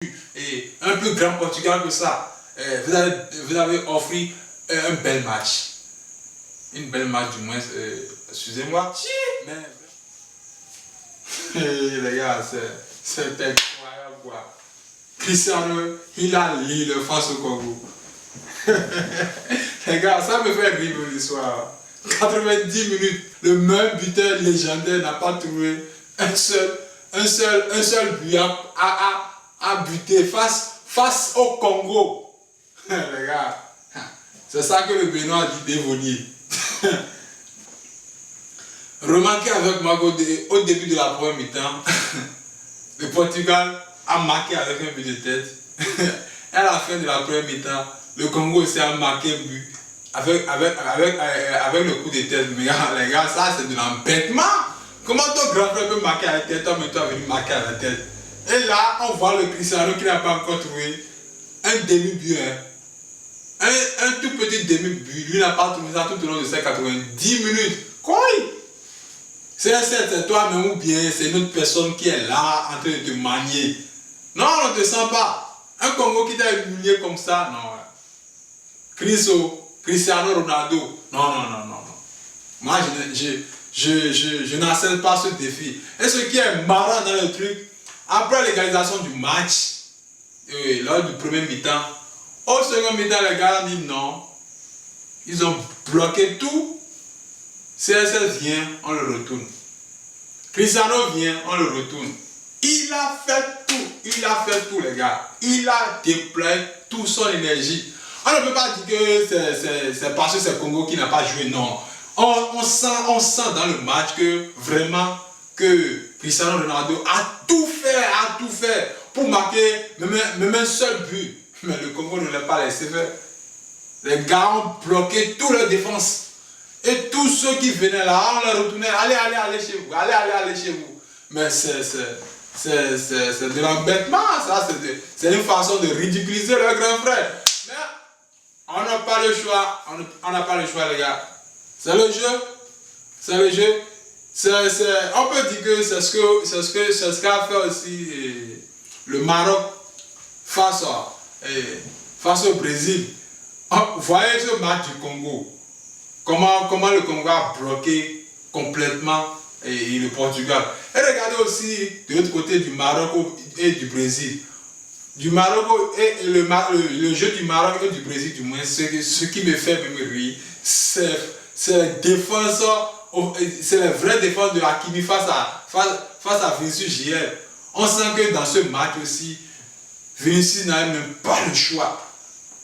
et un plus grand Portugal que ça. Vous avez offert un bel match. Une belle match du moins, excusez-moi. Mais les gars, c'est incroyable quoi. Cristiano, il a l'île face au Congo. Les gars, ça me fait rire l'histoire. 90 minutes, le même buteur légendaire n'a pas trouvé un seul but à buter face au Congo. Les gars, c'est ça que le Benoît dit dévonier. Remarquez avec moi qu'au début de la première mi-temps, le Portugal a marqué avec un but de tête. Et à la fin de la première mi-temps, le Congo aussi a marqué un but avec le coup de tête. Mais les gars, ça c'est de l'embêtement. Comment ton grand frère peut marquer à la tête, toi mais toi venir marquer à la tête? Et là, on voit le Cristiano qui n'a pas encore trouvé un demi-but. Un tout petit demi-but, lui n'a pas trouvé ça tout au long de ces 90 minutes. Quoi? C'est toi-même ou bien c'est une autre personne qui est là en train de te manier. Non, on ne te sent pas. Un Congo qui t'a humilié comme ça, non. Cristiano Ronaldo, non. Moi, je n'accepte pas ce défi. Et ce qui est marrant dans le truc, après l'égalisation du match, lors du premier mi-temps, au second mi-temps, les gars ont dit non. Ils ont bloqué tout. CSS vient, on le retourne. Cristiano vient, on le retourne. Il a fait tout, les gars. Il a déployé toute son énergie. On ne peut pas dire que c'est parce que c'est Congo qui n'a pas joué, non. On sent dans le match que vraiment que Cristiano Ronaldo a tout fait pour marquer même un seul but. Mais le Congo ne l'a pas laissé faire. Les gars ont bloqué toute leur défense. Et tous ceux qui venaient là, on les retournait. Allez chez vous. Allez chez vous. Mais c'est de l'embêtement, ça. C'est une façon de ridiculiser leur grand frère. Mais on n'a pas le choix. On n'a pas le choix, les gars. C'est le jeu. On peut dire que c'est ce qu'a fait aussi le Maroc face au Brésil. Vous voyez ce match du Congo. Comment le Congo a bloqué complètement et le Portugal. Et regardez aussi de l'autre côté du Maroc et du Brésil. Du Maroc et le jeu du Maroc et du Brésil, du moins, ce qui me fait me rire, c'est les défenses, c'est les vraies défenses de Hakimi face à Vinicius JL. On sent que dans ce match aussi, Vinicius n'a même pas le choix.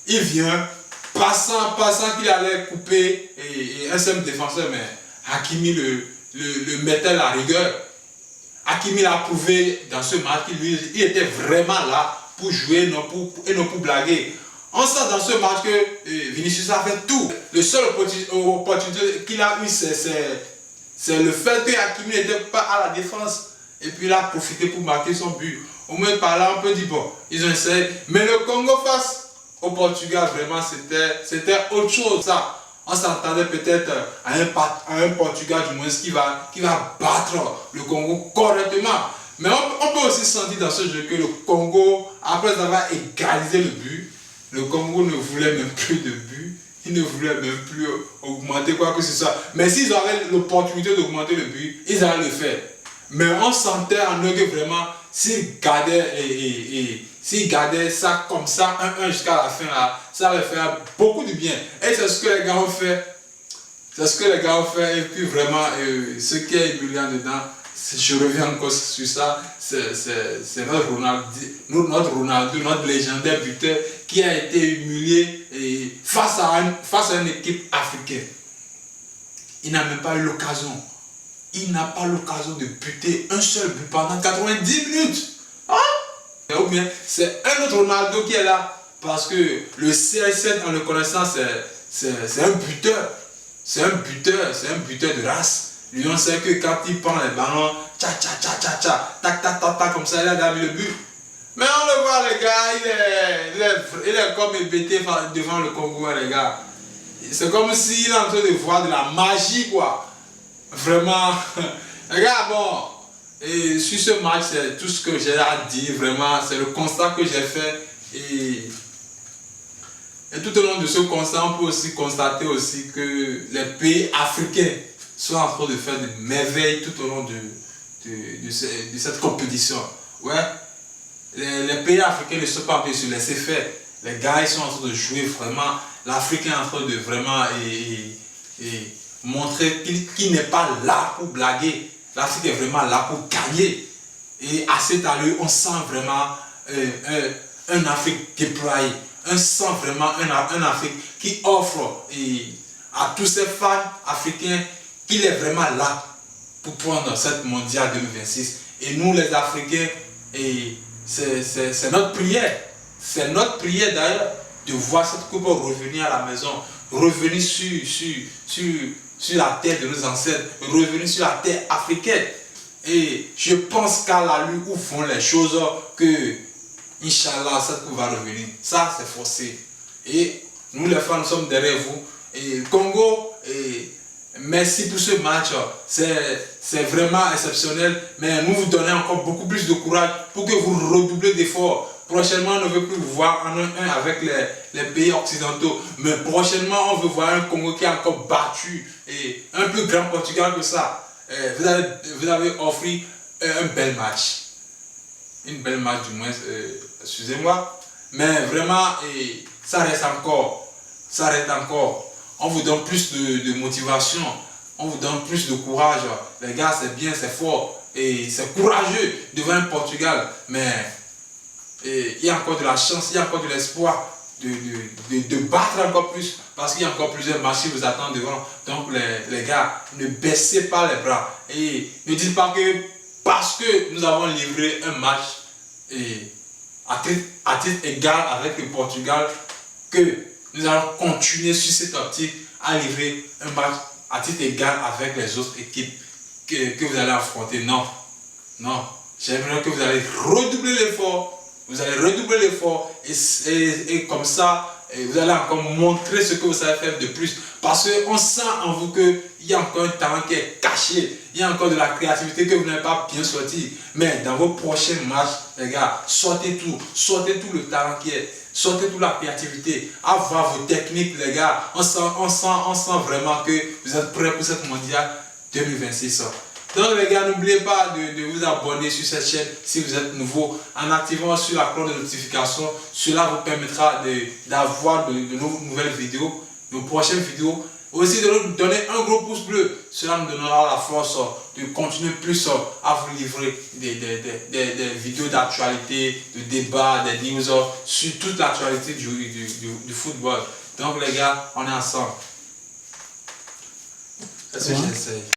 Il vient, passant qu'il allait couper un seul défenseur, mais Hakimi le mettait à la rigueur. Hakimi l'a prouvé dans ce match qu'il était vraiment là pour jouer et non pour blaguer. On sent dans ce match que Vinicius a fait tout. Le seul opportunité qu'il a eu, c'est le fait que Hakimi n'était pas à la défense. Et puis il a profité pour marquer son but. Au moins par là, on peut dire, bon, ils ont essayé. Mais le Congo face au Portugal, vraiment, c'était autre chose. Ça, on s'attendait peut-être à un Portugal du moins qui va battre le Congo correctement. Mais on peut aussi sentir dans ce jeu que le Congo, après avoir égalisé le but, le Congo ne voulait même plus de but. Il ne voulait même plus augmenter quoi que ce soit. Mais s'ils avaient l'opportunité d'augmenter le but, ils allaient le faire. Mais on sentait en eux que vraiment, s'ils gardaient ça comme ça, 1-1 jusqu'à la fin, là, ça allait faire beaucoup de bien. Et c'est ce que les gars ont fait. Et puis vraiment, ce qui est humiliant dedans, je reviens encore sur ça, c'est notre Ronaldo, notre légendaire buteur, qui a été humilié face à une équipe africaine. Il n'a même pas eu l'occasion. Il n'a pas l'occasion de buter un seul but pendant 90 minutes. Hein? Ou bien c'est un autre Ronaldo qui est là. Parce que le CR7, en le connaissant, c'est un buteur. C'est un buteur de race. Lui, on sait que quand il prend les ballons, tac, comme ça, il a gagné le but. Mais on le voit, les gars, il est comme hébété devant le Congo, les gars. C'est comme s'il est en train de voir de la magie, quoi. Vraiment. Les gars, bon, Et sur ce match, c'est tout ce que j'ai à dire, vraiment, c'est le constat que j'ai fait. Et tout au long de ce constat, on peut aussi constater aussi que les pays africains sont en train de faire des merveilles tout au long de cette compétition. Ouais, les pays africains ne sont pas en train de se laisser faire. Les gars, ils sont en train de jouer vraiment. L'Africain est en train de vraiment montrer qu'il n'est pas là pour blaguer. L'Afrique est vraiment là pour gagner. Et à cet allure, on sent vraiment un Afrique déployé. On sent vraiment un Afrique qui offre à tous ces fans africains qu'il est vraiment là pour prendre cette mondiale 2026. Et nous, les Africains, c'est notre prière. C'est notre prière d'ailleurs de voir cette coupe revenir à la maison, revenir sur la terre de nos ancêtres, revenir sur la terre africaine. Et je pense qu'à la lutte où vont les choses, que Inch'Allah, cette coupe va revenir. Ça, c'est forcé. Et nous, les fans, nous sommes derrière vous. Et Congo, merci pour ce match. C'est vraiment exceptionnel. Mais nous vous donnons encore beaucoup plus de courage pour que vous redoublez d'efforts. Prochainement, on ne veut plus vous voir en 1-1 avec les pays occidentaux. Mais prochainement, on veut voir un Congo qui est encore battu et un plus grand Portugal que ça. Vous avez offert un bel match. Une belle match du moins, excusez-moi. Mais vraiment, ça reste encore. Ça reste encore. On vous donne plus de motivation. On vous donne plus de courage. Les gars, c'est bien, c'est fort. Et c'est courageux devant un Portugal. Mais il y a encore de la chance, il y a encore de l'espoir de battre encore plus. Parce qu'il y a encore plusieurs matchs qui vous attendent devant. Donc les gars, ne baissez pas les bras. Et ne dites pas que parce que nous avons livré un match à titre égal avec le Portugal, que nous allons continuer sur cette optique à livrer un match à titre égal avec les autres équipes que vous allez affronter. Non, non. J'aimerais que vous allez redoubler l'effort. Vous allez redoubler l'effort et comme ça, vous allez encore montrer ce que vous savez faire de plus. Parce qu'on sent en vous qu'il y a encore un talent qui est caché. Il y a encore de la créativité que vous n'avez pas bien sorti. Mais dans vos prochains matchs, les gars, sortez tout le talent qui est. Sortez toute la créativité. Avoir vos techniques, les gars. On sent vraiment que vous êtes prêts pour cette mondiale 2026. Donc les gars, n'oubliez pas de vous abonner sur cette chaîne si vous êtes nouveau en activant sur la cloche de notification. Cela vous permettra d'avoir de nouvelles vidéos, de prochaines vidéos. Aussi de nous donner un gros pouce bleu. Cela nous donnera la force de continuer plus à vous livrer des vidéos d'actualité, de débats, des news sur toute l'actualité du football. Donc les gars, on est ensemble. C'est ce que j'essaie.